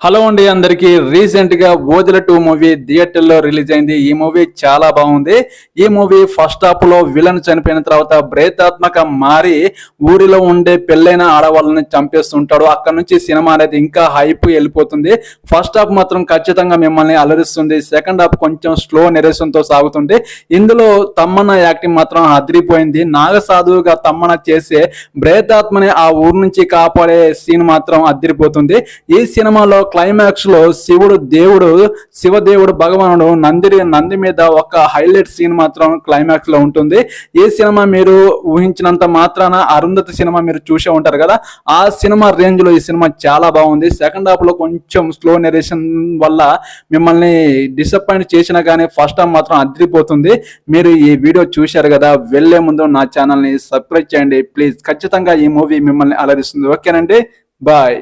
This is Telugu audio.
హలో అండి అందరికి రీసెంట్ గా ఓజల 2 మూవీ థియేటర్ లో రిలీజ్ అయింది. ఈ మూవీ చాలా బాగుంది. ఈ మూవీ ఫస్ట్ హాఫ్ లో విలన్ చనిపోయిన తర్వాత ప్రేతాత్మక మారి ఊరిలో ఉండే పెళ్ళైన ఆడవాళ్ళని చంపేస్తుంటాడు. అక్కడ నుంచి సినిమా అనేది ఇంకా హైప్ వెళ్ళిపోతుంది. ఫస్ట్ హాఫ్ మాత్రం ఖచ్చితంగా మిమ్మల్ని అలరిస్తుంది. సెకండ్ హాఫ్ కొంచెం స్లో నెరేషన్ తో సాగుతుంది. ఇందులో తమ్మన్న యాక్టింగ్ మాత్రం అదిరిపోయింది. నాగసాధువుగా తమ్మన్న చేసే ప్రేతాత్మని ఆ ఊరు నుంచి కాపాడే సీన్ మాత్రం అదిరిపోతుంది. ఈ సినిమాలో క్లైమాక్స్ లో శివదేవుడు భగవానుడు నంది మీద ఒక హైలైట్ సీన్ మాత్రం క్లైమాక్స్ లో ఉంటుంది. ఈ సినిమా మీరు ఊహించినంత మాత్రాన అరుంధతి సినిమా మీరు చూసే ఉంటారు కదా, ఆ సినిమా రేంజ్ లో ఈ సినిమా చాలా బాగుంది. సెకండ్ హాఫ్ లో కొంచెం స్లో నెరేషన్ వల్ల మిమ్మల్ని డిసప్పాయింట్ చేసినా కానీ ఫస్ట్ హాఫ్ మాత్రం అదిరిపోతుంది. మీరు ఈ వీడియో చూశారు కదా, వెళ్లే ముందు నా ఛానల్ ని సబ్స్క్రైబ్ చేయండి ప్లీజ్. ఖచ్చితంగా ఈ మూవీ మిమ్మల్ని అలరిస్తుంది. ఓకేనండి, బాయ్.